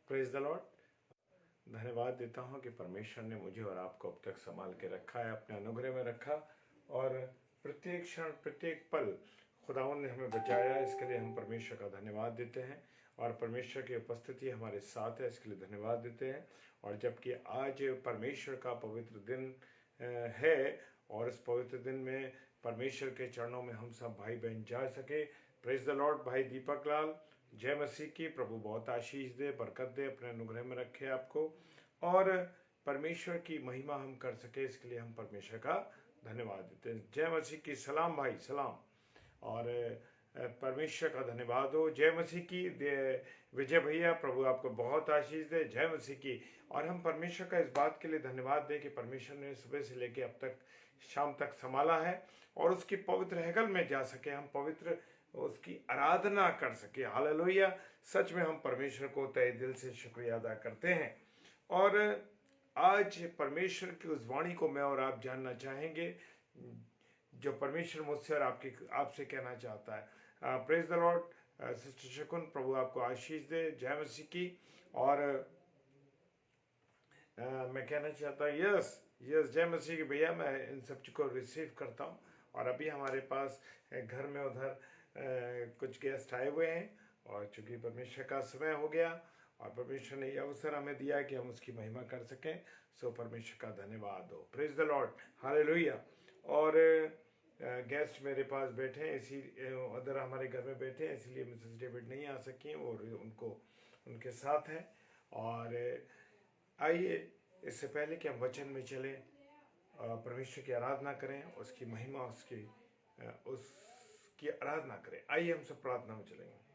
Praise the Lord. धन्यवाद देता हूँ कि परमेश्वर ने मुझे और आपको अब तक संभाल के रखा है, अपने अनुग्रह में रखा, और प्रत्येक क्षण प्रत्येक पल खुदावंद ने हमें बचाया। इसके लिए हम परमेश्वर का धन्यवाद देते हैं, और परमेश्वर की उपस्थिति हमारे साथ है, इसके लिए धन्यवाद देते हैं। और जबकि आज परमेश्वर का पवित्र दिन है, और इस पवित्र दिन में परमेश्वर के चरणों में हम सब भाई बहन जा सके। Praise the Lord. भाई दीपक लाल, जय मसीह की। प्रभु बहुत आशीष दे, बरकत दे, अपने अनुग्रह में रखे आपको, और परमेश्वर की महिमा हम कर सके, इसके लिए हम परमेश्वर का धन्यवाद देते हैं। जय मसीह की। सलाम भाई, सलाम। और परमेश्वर का धन्यवाद हो। जय मसीह की। विजय भैया, प्रभु आपको बहुत आशीष दे। जय मसीह की। और हम परमेश्वर का इस बात के लिए धन्यवाद दें कि परमेश्वर ने सुबह से लेकर अब तक शाम तक संभाला है, और उसकी पवित्र हैकल में जा सके, हम पवित्र उसकी आराधना कर सके। हालेलुया। सच में हम परमेश्वर को तहे दिल से शुक्रिया अदा करते हैं। और आज परमेश्वर की उस वाणी को मैं और आप जानना चाहेंगे जो परमेश्वर मुझसे और आपसे कहना चाहता है। Praise the Lord. सिस्टर शकुन, प्रभु आपको आशीष दे। जय मसीह की। और मैं कहना चाहता हूँ यस जय मसीह की। भैया मैं इन सब चीज़ को रिसीव करता हूँ। और अभी हमारे पास घर में उधर कुछ गेस्ट आए हुए हैं, और चूंकि परमेश्वर का समय हो गया और परमेश्वर ने यह अवसर हमें दिया कि हम उसकी महिमा कर सकें, सो परमेश्वर का धन्यवाद हो। Praise the Lord. हालेलुया। और गेस्ट मेरे पास बैठे हैं, इसी उधर हमारे घर में बैठे हैं, इसलिए मिसेस डेविड नहीं आ सकी हैं, और उनको उनके साथ हैं। और आइए, इससे पहले कि हम वचन में चलें, परमेश्वर की आराधना करें, उसकी महिमा, उसकी आराधना करें। आइए हम सब प्रार्थना में चलेंगे।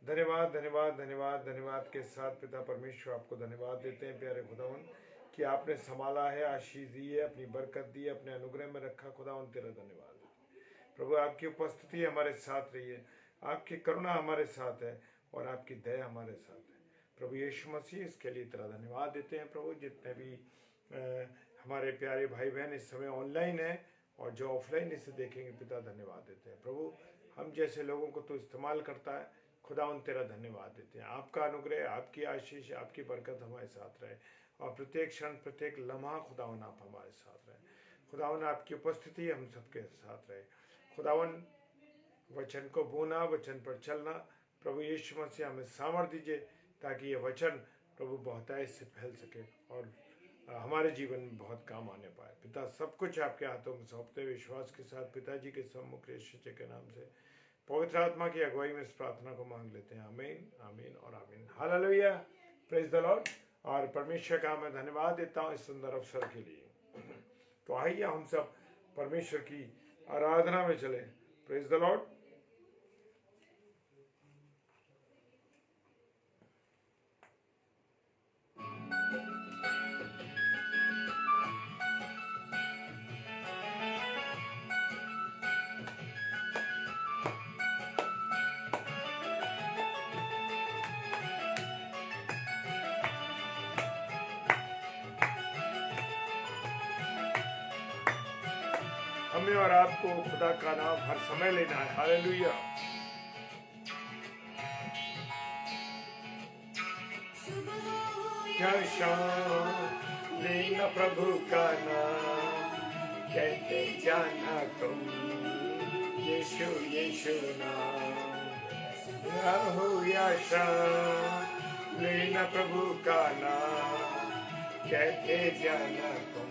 धन्यवाद धन्यवाद धन्यवाद धन्यवाद के साथ पिता परमेश्वर आपको धन्यवाद देते हैं प्यारे खुदावन कि आपने संभाला है, आशीष दी है, अपनी बरकत दी है, अपने अनुग्रह में रखा। खुदावन तेरा धन्यवाद प्रभु। आपकी उपस्थिति हमारे साथ रही है, आपकी करुणा हमारे साथ है, और आपकी दया हमारे साथ है प्रभु यीशु मसीह। इसके लिए तेरा धन्यवाद देते हैं प्रभु। जितने भी हमारे प्यारे भाई बहन इस समय ऑनलाइन है और जो ऑफलाइन इसे देखेंगे, पिता धन्यवाद देते हैं प्रभु। हम जैसे लोगों को तो इस्तेमाल करता है, खुदावन तेरा धन्यवाद देते हैं। आपका अनुग्रह, आपकी आशीष, आपकी बरकत हमारे साथ रहे, और प्रत्येक क्षण प्रत्येक लम्हा खुदावन आप हमारे साथ रहे। खुदावन आपकी उपस्थिति हम सबके साथ रहे। खुदावन वचन को बोना, वचन पर चलना, प्रभु यीशु मसीह हमें सामर्थ्य दीजिए, ताकि ये वचन प्रभु बहुतायत से फैल सके और हमारे जीवन में बहुत काम आने पाए। पिता सब कुछ आपके हाथों में सौंपते विश्वास के साथ पिताजी के सम्मुख यीशु के नाम से पवित्र आत्मा की अगुवाई में इस प्रार्थना को मांग लेते हैं। आमीन, आमीन और आमीन। हालेलुया। Praise the Lord. और परमेश्वर का मैं धन्यवाद देता हूँ इस सुंदर अवसर के लिए। तो आइए हम सब परमेश्वर की आराधना में चले। Praise the Lord. हमें और आपको खुदा का नाम हर समय लेना है। हालेलुया। क्या शान लेना प्रभु का नाम, कहते जाना तुम यीशु यीशु नाम। हो या शान लेना प्रभु का नाम, कहते जाना तुम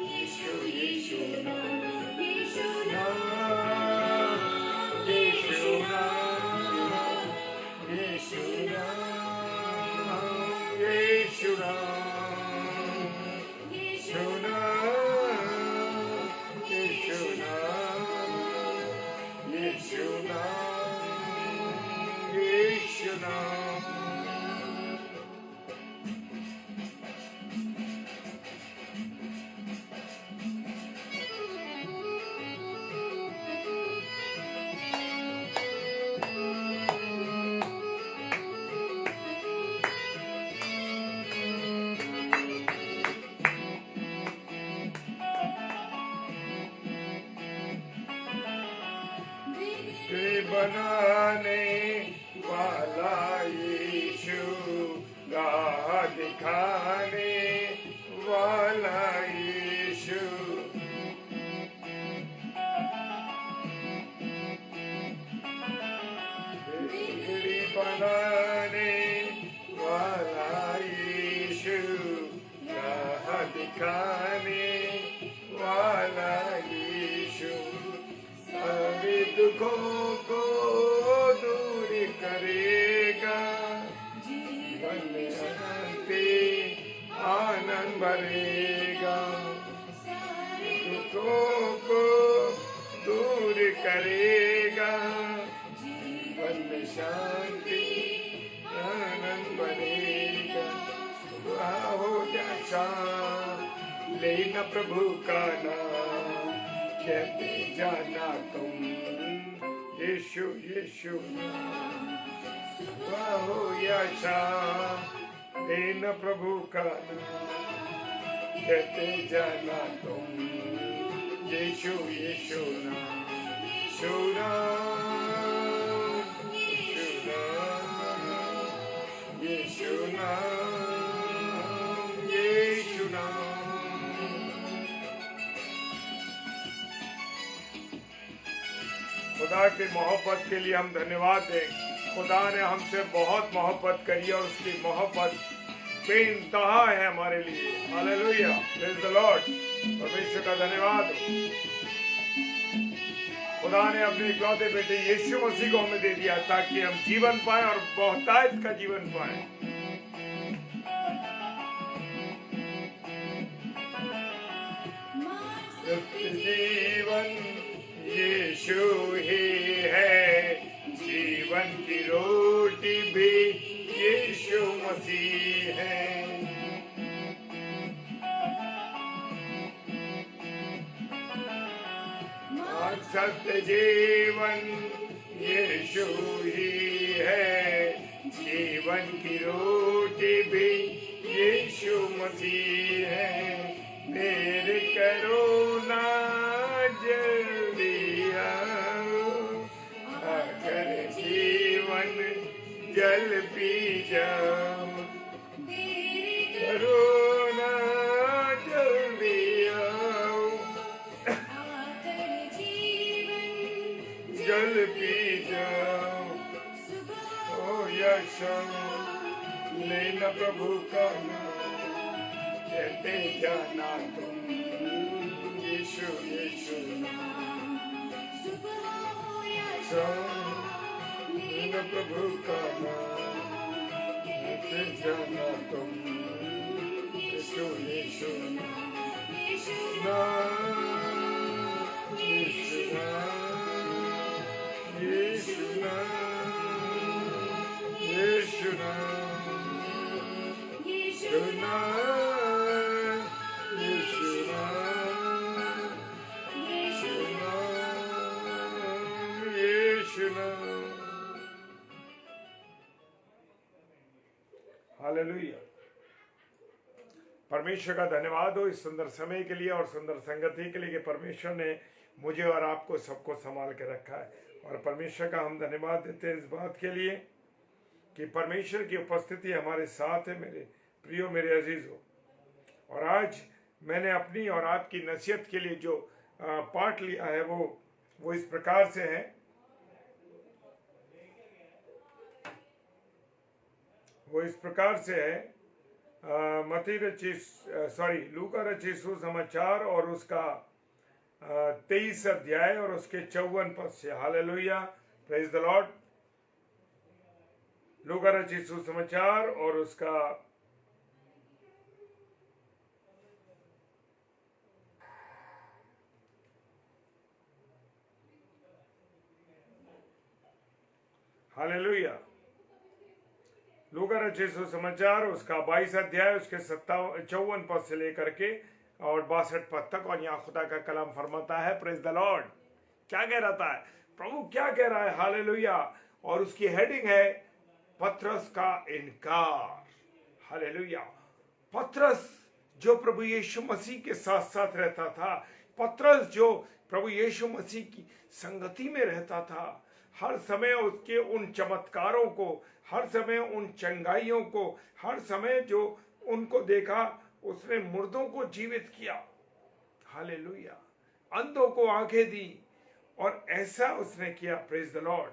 यीशु यीशु नाम, यीशु नाम, यीशु नाम, यीशु नाम, यीशु नाम, यीशु नाम, यीशु नाम, यीशु नाम, यीशु नाम। बनाने वाला यीशु खाने वाला यीशु सारे दुखों को दूर करेगा, जीवन में शांति आनंद भरेगा, दुखों को दूर करेगा, जीवन में शांति आनंद भरेगा। सुबह हो या शाम लेना प्रभु का नाम, कहते जाना तुम यीशु यीशु नाम। सुबह हो या शाम लेना प्रभु का नाम, कहते जाना तुम यीशु यीशु नाम, यीशु नाम, यीशु नाम, यीशु नाम। खुदा की मोहब्बत के लिए हम धन्यवाद दें। खुदा ने हमसे बहुत मोहब्बत करी और उसकी मोहब्बत बेइंतहा है हमारे लिए। Hallelujah, praise the Lord. परमेश्वर का धन्यवाद हो। खुदा ने अपने इकलौते बेटे यीशु मसीह को हमें दे दिया ताकि हम जीवन पाएं और बहुतायत का जीवन पाएं। जीवन यीशु ही है, जीवन की रोटी भी यीशु मसीह है। सत्य जीवन यीशु ही है, जीवन की रोटी भी यीशु मसीह है। देर करो ना जल्दी आओ, आकर जीवन जल पी जाओ। करो ना जल्दी आओ, जल पी जाओ। ओ यीशु लेना प्रभु का नाम, कहते जाना तुम यीशु यीशु नाम। लेना प्रभु का नाम, कहते जाना तुम यीशु यीशु नाम, यीशु नाम, यीशु नाम, यीशु नाम, यीशु नाम, यीशु नाम, यीशु नाम, यीशु नाम, यीशु नाम। हालेलुया। परमेश्वर का धन्यवाद हो इस सुंदर समय के लिए और सुंदर संगति के लिए कि परमेश्वर ने मुझे और आपको सबको संभाल के रखा है। और परमेश्वर का हम धन्यवाद देते हैं इस बात के लिए कि परमेश्वर की उपस्थिति हमारे साथ है। मेरे प्रियो, मेरे अजीजों, और आज मैंने अपनी और आपकी नसीहत के लिए जो पाठ लिया है वो इस प्रकार से है। वो इस प्रकार से है, लूका रचित सुसमाचार और उसका 23 अध्याय और उसके 54 पद से। Hallelujah, praise the Lord. लूका रचित सुसमाचार और उसका हालेलुया, लूका रचित सुसमाचार उसका 22 अध्याय उसके 54 पद से लेकर के और 62 पद तक। और यहाँ खुदा का कलाम फरमाता है, प्रेज द लॉर्ड। क्या कह रहा है प्रभु, क्या कह रहा है? हालेलुया। और उसकी हेडिंग है पतरस का इनकार। हालेलुया। पतरस जो प्रभु यीशु मसीह के साथ साथ रहता था, पतरस जो प्रभु यीशु मसीह की संगति में रहता था, हर समय उसके उन चमत्कारों को, हर समय उन चंगाइयों को, हर समय जो उनको देखा, उसने मुर्दों को जीवित किया। हालेलुया। अंधों को आंखें दी और ऐसा उसने किया। Praise the Lord.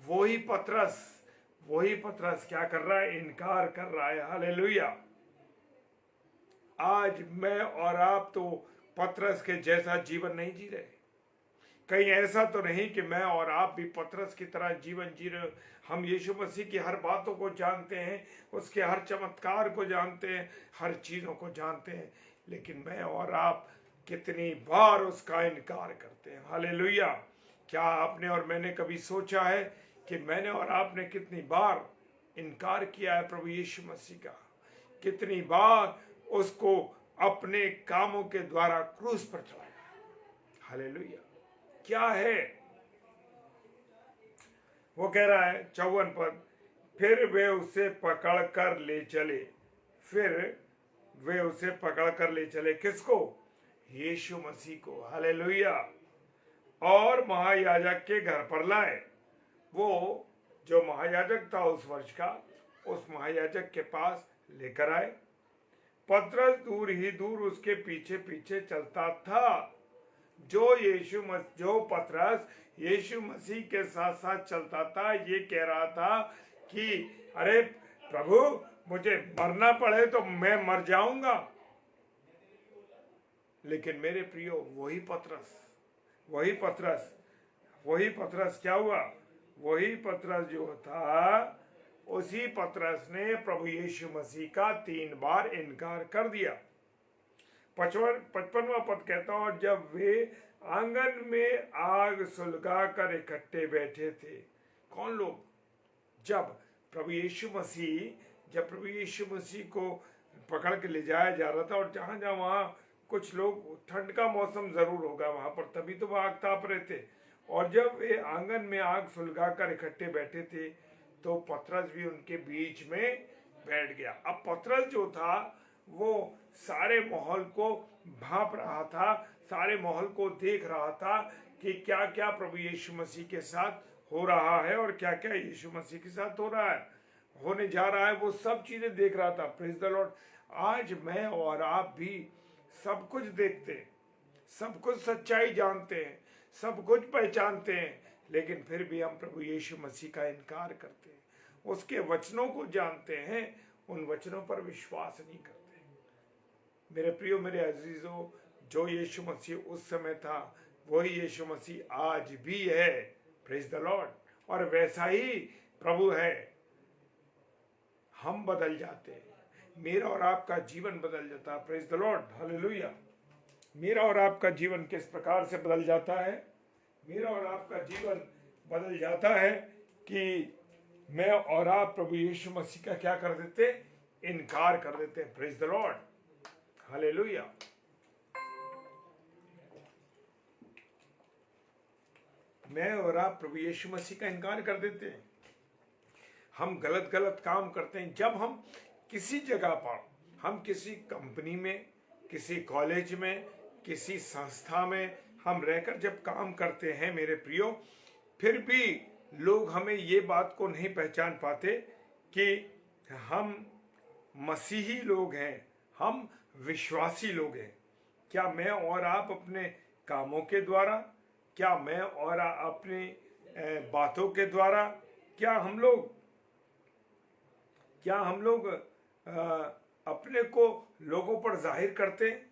वही पतरस क्या कर रहा है? इनकार कर रहा है। हालेलुया। आज मैं और आप तो पतरस के जैसा जीवन नहीं जी रहे। कहीं ऐसा तो नहीं कि मैं और आप भी पतरस की तरह जीवन जी रहे। हम यीशु मसीह की हर बातों को जानते हैं, उसके हर चमत्कार को जानते हैं, हर चीज़ों को जानते हैं, लेकिन मैं और आप कितनी बार उसका इनकार करते हैं। हालेलुया। क्या आपने और मैंने कभी सोचा है कि मैंने और आपने कितनी बार इनकार किया है प्रभु यीशु मसीह का? कितनी बार उसको अपने कामों के द्वारा क्रूस पर चढ़ाया। हालेलुया। क्या है वो कह रहा है 54 पद, फिर वे उसे पकड़ कर ले चले। फिर वे उसे पकड़ कर ले चले किसको? यीशु मसीह को। हालेलुया। और महायाजक के घर पर लाए। वो जो महायाजक था उस वर्ष का, उस महायाजक के पास लेकर आए। पतरस दूर ही दूर उसके पीछे पीछे चलता था। जो पतरस यीशु मसीह के साथ साथ चलता था, ये कह रहा था कि अरे प्रभु, मुझे मरना पड़े तो मैं मर जाऊंगा। लेकिन मेरे प्रियो, वही पतरस क्या हुआ? वही पतरस जो था, उसी पतरस ने प्रभु यीशु मसीह का 3 बार इनकार कर दिया। 55वां पद कहता, और जब वे आंगन में आग सुलगा कर इकट्ठे बैठे थे। कौन लोग? जब प्रभु यीशु मसीह को पकड़ के ले जाया जा रहा था, और जहां जहां वहां कुछ लोग, ठंड का मौसम जरूर होगा वहां पर, तभी तो वह आग ताप रहे थे। और जब वे आंगन में आग सुलगा कर इकट्ठे बैठे थे, तो पतरस भी उनके बीच में बैठ गया। अब पतरस जो था वो सारे माहौल को भांप रहा था, सारे माहौल को देख रहा था कि क्या क्या प्रभु यीशु मसीह के साथ हो रहा है और क्या क्या यीशु मसीह के साथ हो रहा है, होने जा रहा है। वो सब चीजें देख रहा था। Praise the Lord. आज मैं और आप भी सब कुछ देखते हैं, सब कुछ सच्चाई जानते हैं, सब कुछ पहचानते हैं, लेकिन फिर भी हम प्रभु यीशु मसीह का इनकार करते हैं। उसके वचनों को जानते हैं, उन वचनों पर विश्वास नहीं करते। मेरे प्रियो, मेरे अजीजों, जो यीशु मसीह उस समय था, वही यीशु मसीह आज भी है। Praise the Lord. और वैसा ही प्रभु है। हम बदल जाते हैं, मेरा और आपका जीवन बदल जाता है। Praise the Lord. हालेलुया। मेरा और आपका जीवन किस प्रकार से बदल जाता है? मेरा और आपका जीवन बदल जाता है कि मैं और आप प्रभु यीशु मसीह का क्या कर देते? इनकार कर देते हैं। Praise the Lord. हालेलुया। मैं और आप प्रभु यीशु मसीह का इनकार कर देते हैं। हम गलत गलत काम करते हैं। जब हम किसी जगह पर, हम किसी कंपनी में, किसी कॉलेज में, किसी संस्था में हम रहकर जब काम करते हैं मेरे प्रियो, फिर भी लोग हमें ये बात को नहीं पहचान पाते कि हम मसीही लोग हैं, हम विश्वासी लोग हैं। क्या मैं और आप अपने कामों के द्वारा, क्या मैं और अपनी बातों के द्वारा, क्या हम लोग अपने को लोगों पर जाहिर करते हैं?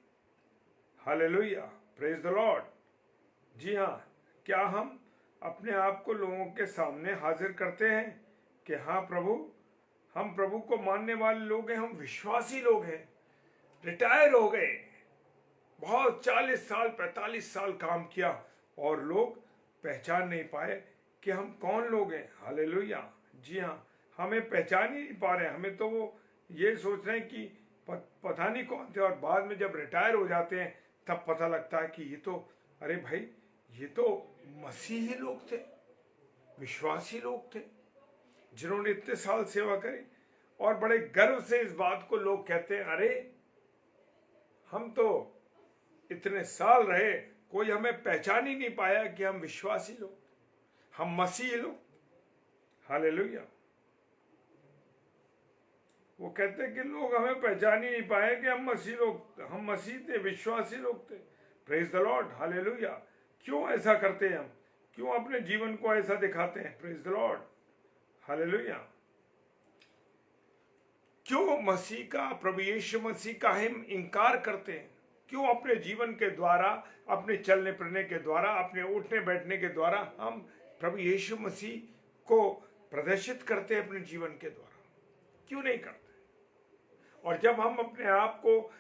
हालेलुया। Praise the Lord. जी हाँ, क्या हम अपने आप को लोगों के सामने हाजिर करते हैं कि हाँ प्रभु, हम प्रभु को मानने वाले लोग हैं, हम विश्वासी लोग हैं, रिटायर हो गए, बहुत 40 साल 45 साल काम किया और लोग पहचान नहीं पाए कि हम कौन लोग हैं। हालेलुया। जी हाँ, हमें पहचान ही नहीं पा रहे हैं। हमें तो वो ये सोच रहे हैं कि पता नहीं कौन थे, और बाद में जब रिटायर हो जाते हैं तब पता लगता है कि ये तो, अरे भाई, ये तो मसीही लोग थे, विश्वासी लोग थे, जिन्होंने इतने साल सेवा करी। और बड़े गर्व से इस बात को लोग कहते हैं, अरे हम तो इतने साल रहे, कोई हमें पहचान ही नहीं पाया कि हम विश्वासी लोग, हम मसीही लोग। हालेलुया। वो कहते हैं कि लोग हमें पहचान ही नहीं पाए कि हम मसीह थे, विश्वासी लोग थे। Praise the Lord. हालेलुया। क्यों ऐसा करते हैं हम? क्यों अपने जीवन को ऐसा दिखाते हैं? Praise the Lord. हालेलुया। क्यों मसीह का, प्रभु यीशु मसीह का हम इनकार करते हैं? क्यों अपने जीवन के द्वारा, अपने चलने फिरने के द्वारा, अपने उठने बैठने के द्वारा हम प्रभु यीशु मसीह को प्रदर्शित करते हैं अपने जीवन के द्वारा? क्यों नहीं करते? और जब हम अपने आप को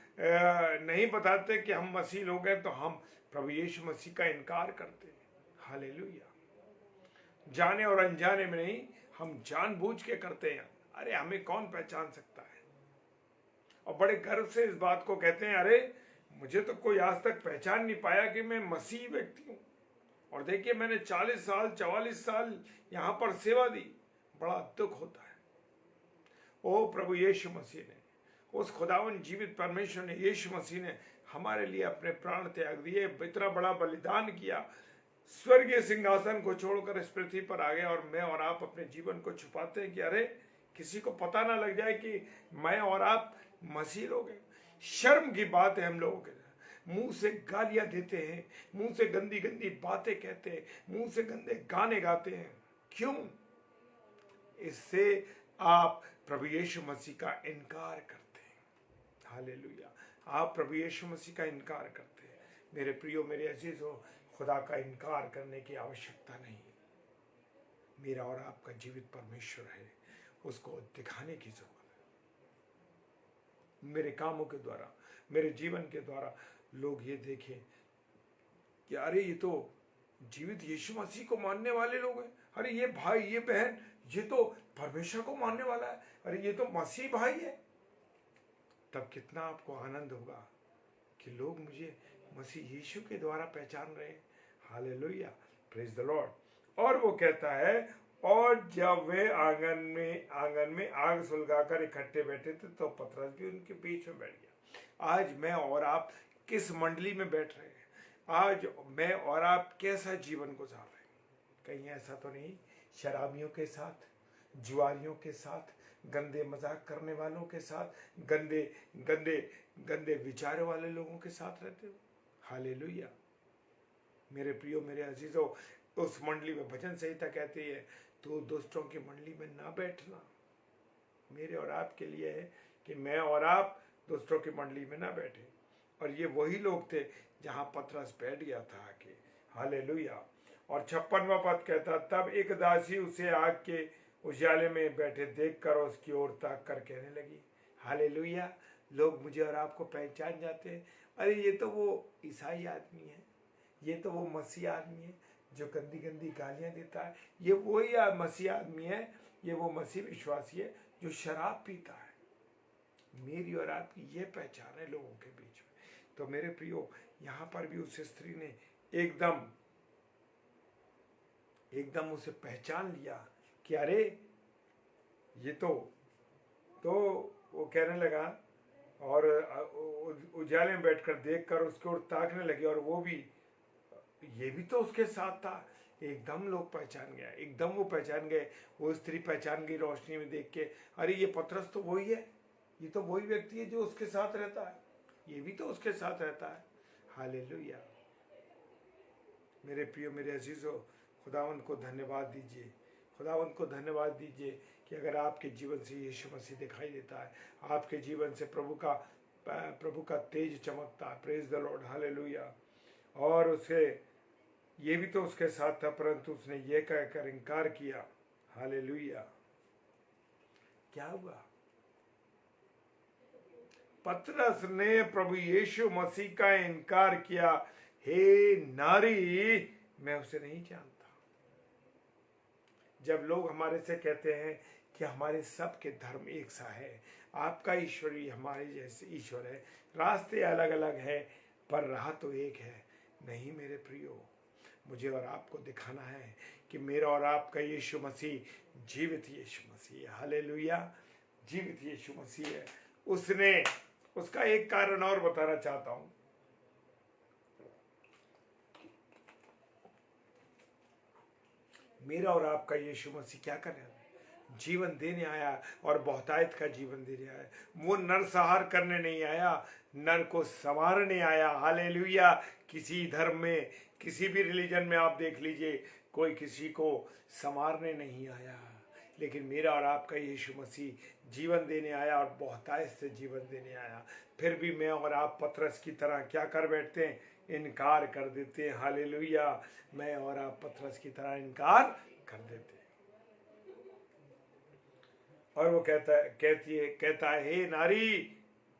नहीं बताते कि हम मसीह लोग हैं, तो हम प्रभु यीशु मसीह का इनकार करते हैं। हालेलुया। जाने और अनजाने में नहीं, हम जानबूझ के करते हैं। अरे हमें कौन पहचान सकता है? और बड़े गर्व से इस बात को कहते हैं, अरे मुझे तो कोई आज तक पहचान नहीं पाया कि मैं मसीह व्यक्ति हूं। और देखिए, मैंने 40 साल 44 साल यहां पर सेवा दी। बड़ा दुख होता है। ओ प्रभु यीशु मसीह ने, उस खुदावन जीवित परमेश्वर ने, यीशु मसीह ने हमारे लिए अपने प्राण त्याग दिए, इतना बड़ा बलिदान किया, स्वर्गीय सिंहासन को छोड़कर इस पृथ्वी पर आ गए। और मैं और आप अपने जीवन को छुपाते हैं कि अरे किसी को पता ना लग जाए कि मैं और आप मसीह लोग हैं। शर्म की बात है हम लोगों के। मुंह से गालियां देते हैं, मुंह से गंदी गंदी बातें कहते हैं, मुंह से गंदे गाने गाते हैं। क्यों? इससे आप प्रभु यीशु मसीह का इनकार करते हैं। हालेलुया। आप प्रभु यीशु मसीह का इनकार करते हैं। मेरे प्रियो, मेरे अजीजों, खुदा का इनकार करने की आवश्यकता नहीं। मेरा और आपका जीवित परमेश्वर है, उसको दिखाने की जरूरत है। मेरे कामों के द्वारा, मेरे जीवन के द्वारा लोग ये देखें कि अरे ये तो जीवित यीशु मसीह को मानने वाले लोग हैं। अरे ये भाई, ये बहन, ये तो परमेश्वर को मानने वाला है। अरे ये तो मसीह भाई है। तब कितना आपको आनंद होगा कि लोग मुझे मसीह यीशु के द्वारा पहचान रहे हैं। Hallelujah, praise the Lord. और वो कहता है, और जब वे आंगन में आग सुलगाकर इकट्ठे बैठे थे, तो पतरस भी उनके बीच में बैठ गया। आज मैं और आप किस मंडली में बैठ रहे हैं? आज मैं और आप कैसा जीवन गुजार रहे हैं? कहीं ऐसा तो नहीं शराबियों के साथ, जुआरियों के साथ, गंदे मजाक करने वालों के साथ, गंदे गंदे गंदे विचारों वाले लोगों के साथ रहते हो? हालेलुया। मेरे प्रियो, मेरे अजीजों, उस मंडली में भजन संहिता कहती है, तो दुष्टों की मंडली में ना बैठना। मेरे और आपके लिए है कि मैं और आप दुष्टों की मंडली में ना बैठे। और ये वही लोग थे जहां पतरस बैठ गया था आके। हालेलुया। और 56वां पद कहता, तब एक दासी उसे आग के उजाले में बैठे देखकर उसकी ओर ताक कर कहने लगी। हालेलुया। लोग मुझे और आपको पहचान जाते हैं। अरे ये तो वो ईसाई आदमी है, ये तो वो मसीह आदमी है जो गंदी गंदी गालियां देता है। ये वही मसीह आदमी है, ये वो मसीह विश्वासी है जो शराब पीता है। मेरी और आपकी ये पहचान है लोगों के बीच में। तो मेरे प्रियो, यहाँ पर भी उस स्त्री ने एकदम उसे पहचान लिया कि अरे ये तो वो कहने लगा, और उजाले में बैठकर देखकर उसकी ओर ताकने लगी, और वो भी, ये भी तो उसके साथ था। एकदम लोग पहचान गया, एकदम वो पहचान गए, वो स्त्री पहचान गई रोशनी में देख के, अरे ये पतरस तो वही है, ये तो वही व्यक्ति है जो उसके साथ रहता है, ये भी तो उसके साथ रहता है। हालेलुया। मेरे प्रियो, मेरे अजीजों, खुदावंद को धन्यवाद दीजिए, खुदावंद को धन्यवाद दीजिए कि अगर आपके जीवन से यीशु मसीह दिखाई देता है, आपके जीवन से प्रभु का तेज चमकता है। Praise the Lord. हालेलुया। और उसे ये भी तो उसके साथ था, परंतु उसने ये कहकर इनकार किया। हालेलुया। क्या हुआ? पतरस ने प्रभु यीशु मसीह का इनकार किया। हे नारी, मैं उसे नहीं जानता। जब लोग हमारे से कहते हैं कि हमारे सबके धर्म एक सा है, आपका ईश्वर भी हमारे जैसे ईश्वर है, रास्ते अलग अलग है, पर राह तो एक है। नहीं मेरे प्रियो, मुझे और आपको दिखाना है कि मेरा और आपका यीशु मसीह जीवित यीशु मसीह है। हालेलुया। जीवित यीशु मसीह है। उसका एक कारण और बताना चाहता हूं। मेरा और आपका यीशु मसीह क्या करने? जीवन देने आया, और बहुतायत का जीवन देने आया। वो नरसंहार करने नहीं आया, नर को संवारने आया। हालेलुया। किसी धर्म में, किसी भी रिलीजन में आप देख लीजिए, कोई किसी को संवारने नहीं आया, लेकिन मेरा और आपका यीशु मसीह जीवन देने आया और बहुतायत से जीवन देने आया। फिर भी मैं और आप पतरस की तरह क्या कर बैठते हैं? इनकार कर देते हैं। हालेलुया। मैं और आप पतरस की तरह इनकार कर देते हैं। और वो कहता है हे नारी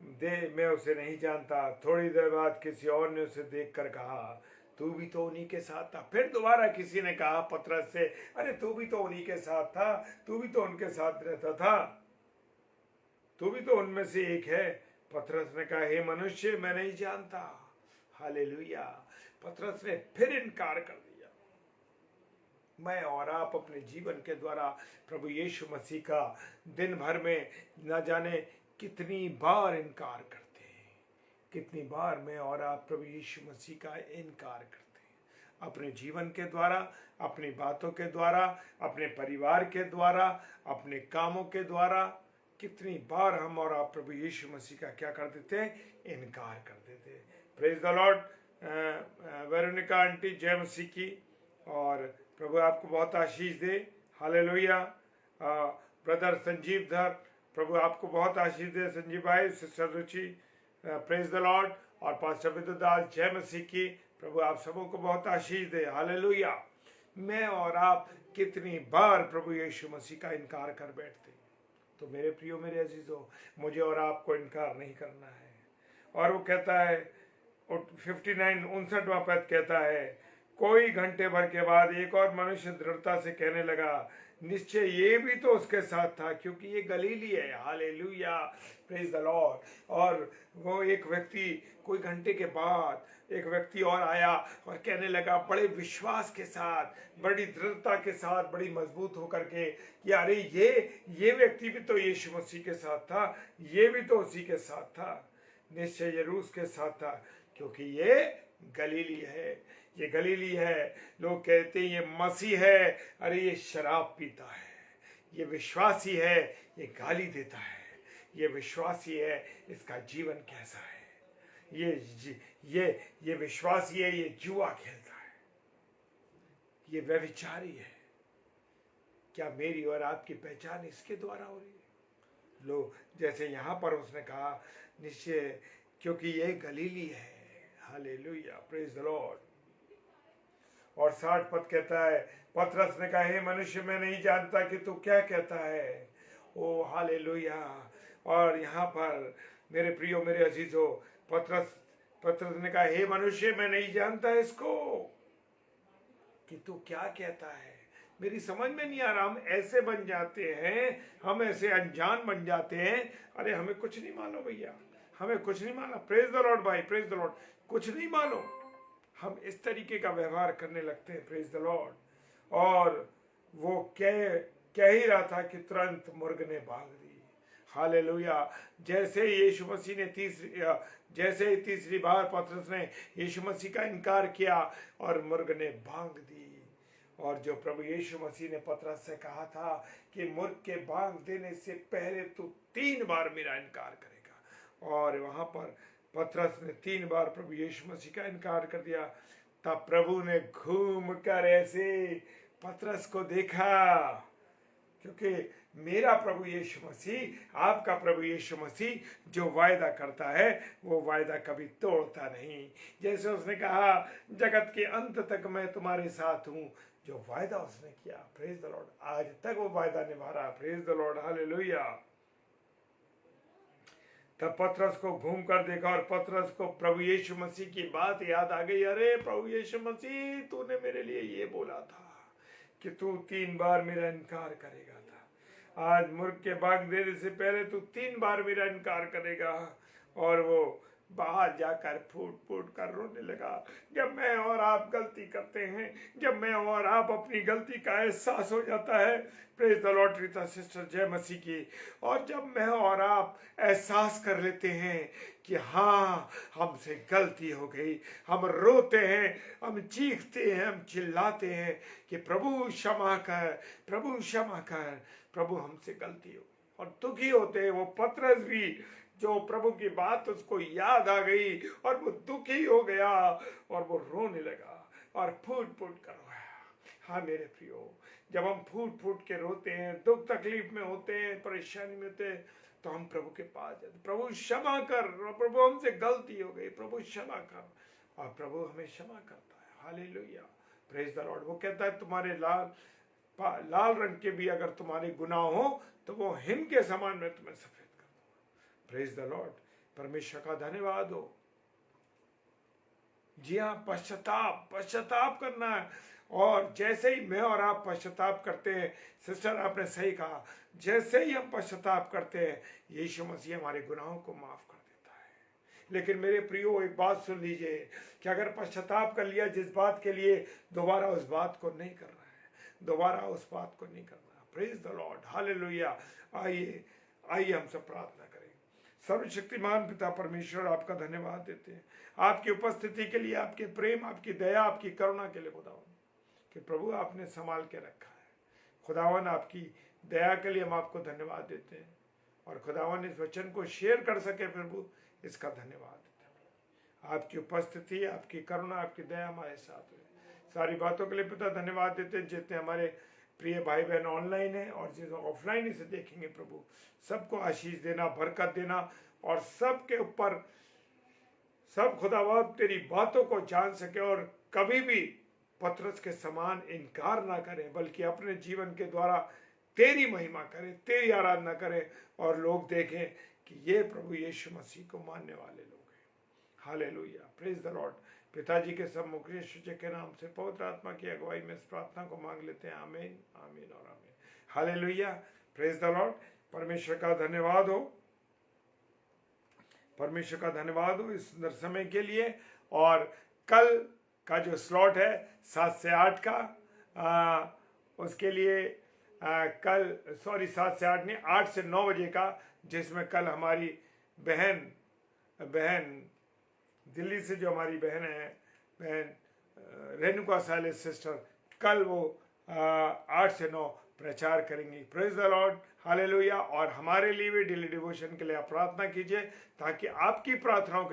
दे, मैं उसे नहीं जानता। थोड़ी देर बाद किसी और ने उसे देखकर कहा तू भी तो उन्हीं के साथ था। फिर दोबारा किसी ने कहा पतरस से, अरे तू भी तो उन्हीं के साथ था, तू भी तो उनके साथ रहता था, तू भी तो उनमें से एक है। पतरस ने कहा हे मनुष्य, मैं नहीं जानता। हालेलुया। पतरस ने फिर इनकार कर दिया। मैं और आप अपने जीवन के द्वारा प्रभु यीशु मसीह का दिन भर में न जाने कितनी बार इनकार करते हैं। कितनी बार मैं और आप प्रभु यीशु मसीह का इनकार करते हैं, अपने जीवन के द्वारा, अपनी बातों के द्वारा, अपने परिवार के द्वारा, अपने कामों के द्वारा। कितनी बार हम और आप प्रभु यीशु मसीह का क्या कर देते हैं? इनकार कर देते हैं। Praise the Lord. Veronica aunty, जय मसीह की, और प्रभु आपको बहुत आशीष दे। हालेलुया। ब्रदर संजीव धर, प्रभु आपको बहुत आशीष दे। संजीव भाई, sister Ruchi, praise the Lord. और पास्टर विदुदास, जय मसीह की, प्रभु आप सबों को बहुत आशीष दे। हालेलुया। मैं और आप कितनी बार प्रभु यीशु मसीह का इनकार कर बैठते हैं। तो मेरे प्रियो, मेरे अजीजों, मुझे और आपको इनकार नहीं करना है। और वो कहता है 59 पद कहता है, कोई घंटे भर के बाद एक और मनुष्य दृढ़ता से कहने लगा निश्चय ये भी तो उसके साथ था, क्योंकि ये गलीली है। हालेलुया। Praise the Lord. और वो एक व्यक्ति, कोई घंटे के बाद एक व्यक्ति और आया और कहने लगा बड़े विश्वास के साथ, बड़ी दृढ़ता के साथ, बड़ी मजबूत होकर के कि अरे ये व्यक्ति भी तो यीशु मसीह के साथ था, ये भी तो उसी के साथ था। निश्चय ये रूस के साथ था, क्योंकि ये गलीली है। ये गलीली है। लोग कहते हैं ये मसीह है, अरे ये शराब पीता है। ये विश्वासी है, ये गाली देता है। ये विश्वासी है, इसका जीवन कैसा है? ये विश्वासी है, ये जुआ खेलता है, ये व्यभिचारी है। क्या मेरी और आपकी पहचान इसके द्वारा हो रही है? लो, जैसे यहां पर उसने कहा निश्चय, क्योंकि ये गलीली है। हालेलुया। Praise the Lord. और 60 पद कहता है, पतरस ने कहा हे मनुष्य, मैं नहीं जानता कि तू क्या कहता है। ओ हालेलुया। और यहाँ पर मेरे प्रियो, मेरे अजीजों, पतरस ने कहा हे मनुष्य, मैं नहीं जानता इसको कि तू क्या कहता है। मेरी समझ में नहीं आ रहा। हम ऐसे बन जाते हैं, हम ऐसे अनजान बन जाते हैं, अरे हमें कुछ नहीं मालूम भैया, हमें कुछ नहीं मालूम। प्रेज द लॉर्ड भाई, प्रेज द लॉर्ड। कुछ नहीं मालूम, हम इस तरीके का व्यवहार करने लगते हैं। Praise the Lord. और वो कह ही रहा था कि तुरंत मुर्ग ने भाग दी। हालेलुया। जैसे यीशु मसीह ने तीसरी बार पतरस ने यीशु मसीह का इनकार किया और मुर्ग ने भाग दी। और जो प्रभु यीशु मसीह ने पतरस से कहा था कि मुर्ग के भाग देने से पहले तू 3 बार मेरा इनकार करेगा, और वहां पर पतरस ने 3 बार प्रभु यीशु मसीह का इनकार कर दिया। तब प्रभु ने घूम कर ऐसे पतरस को देखा, क्योंकि मेरा प्रभु यीशु मसीह, आपका प्रभु यीशु मसीह जो वायदा करता है वो वायदा कभी तोड़ता नहीं। जैसे उसने कहा जगत के अंत तक मैं तुम्हारे साथ हूं, जो वायदा उसने किया, प्रेज द लॉर्ड, आज तक वो वायदा निभा रहा। Praise the Lord. हालेलुया। तब पतरस को घूम कर देखा और पतरस को प्रभु यीशु मसीह की बात याद आ गई। अरे प्रभु यीशु मसीह, तूने मेरे लिए ये बोला था कि तू 3 बार मेरा इनकार करेगा था। आज मुर्ग के भाग देने से पहले तू 3 बार मेरा इनकार करेगा। और वो बाहर जाकर फूट फूट कर रोने लगा। जब मैं और आप गलती करते हैं, जब मैं और आप अपनी गलती का एहसास हो जाता है, praise the Lord Rita sister, जय मसीह की, और जब मैं और आप एहसास कर लेते हैं कि हाँ हमसे गलती हो गई, हम रोते हैं, हम चीखते हैं, हम चिल्लाते हैं कि प्रभु क्षमा कर, प्रभु क्षमा कर, प्रभु हमसे गलती हो, और दुखी होते हैं। वो पतरस भी, जो प्रभु की बात उसको याद आ गई और वो दुखी हो गया और वो रोने लगा और फूट फूट कर रोया। हाँ मेरे प्रियो, जब हम फूट फूट के रोते हैं, दुख तकलीफ में होते हैं, परेशानी में होते हैं, तो हम प्रभु के पास जाते, प्रभु क्षमा कर, प्रभु हमसे गलती हो गई, प्रभु क्षमा कर, और प्रभु हमें क्षमा करता है। Hallelujah, praise the Lord. वो कहता है तुम्हारे लाल रंग के भी अगर तुम्हारे गुनाह हो तो वो हिम के समान मैं तुम्हें सफेद कर दूंगा। प्रेज द लॉर्ड, परमेश्वर का धन्यवाद हो। जी हाँ, पश्चाताप करना है। और जैसे ही मैं और आप पश्चाताप करते हैं, सिस्टर आपने सही कहा, जैसे ही हम पश्चाताप करते हैं, यीशु मसीह हमारे गुनाहों को माफ कर देता है। लेकिन मेरे प्रियो, एक बात सुन लीजिए कि अगर पश्चाताप कर लिया जिस बात के लिए, दोबारा उस बात को नहीं करना है, दोबारा उस बात को नहीं करना। Praise the Lord, hallelujah. आइए हम सब प्रार्थना करें। सर्वशक्तिमान पिता परमेश्वर, आपका धन्यवाद देते हैं आपकी उपस्थिति के लिए, आपके प्रेम, आपकी दया, आपकी करुणा के लिए खुदावन, कि प्रभु आपने संभाल के रखा है। खुदावन, आपकी दया के लिए हम आपको धन्यवाद देते हैं, और खुदावन इस वचन को शेयर कर सके प्रभु, इसका धन्यवाद देते हैं। आपकी उपस्थिति, आपकी करुणा, आपकी दया हमारे साथ है। सारी बातों के लिए पिता धन्यवाद देते हैं। जितने हमारे प्रिय भाई बहन ऑनलाइन है और जिस ऑफलाइन इसे देखेंगे, प्रभु सबको आशीष देना, बरकत देना, और सबके ऊपर सब खुदावंद तेरी बातों को जान सके, और कभी भी पतरस के समान इनकार ना करें, बल्कि अपने जीवन के द्वारा तेरी महिमा करें, तेरी आराधना करें, और लोग देखें कि ये प्रभु यीशु मसीह को मानने वाले लोग हैं। Hallelujah, praise the Lord. पिताजी के सब मुखरी यीशु के नाम से पवित्र आत्मा की अगुवाई में इस प्रार्थना को मांग लेते हैं। आमीन, आमीन और आमीन। Hallelujah, praise the Lord. परमेश्वर का धन्यवाद हो, परमेश्वर का धन्यवाद हो इस सुंदर समय के लिए। और कल का जो स्लॉट है 7 से 8 का, उसके लिए कल 7 से 8 नहीं, 8 से 9 बजे का, जिसमें कल हमारी बहन दिल्ली से जो हमारी बहन है, बहन रेणुका साले सिस्टर, कल वो 8 से 9 प्रचार करेंगी। Praise the Lord, hallelujah. और हमारे लिए भी डेली डिवोशन के लिए आप प्रार्थना कीजिए, ताकि आपकी प्रार्थनाओं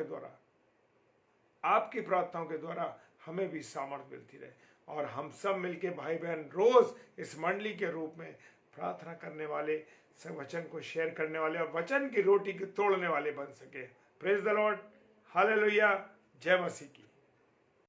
के द्वारा हमें भी सामर्थ्य मिलती रहे, और हम सब मिलके भाई बहन रोज इस मंडली के रूप में प्रार्थना करने वाले, सब वचन को शेयर करने वाले, और वचन की रोटी के तोड़ने वाले बन सके। Praise the Lord, hallelujah. जय मसीह की।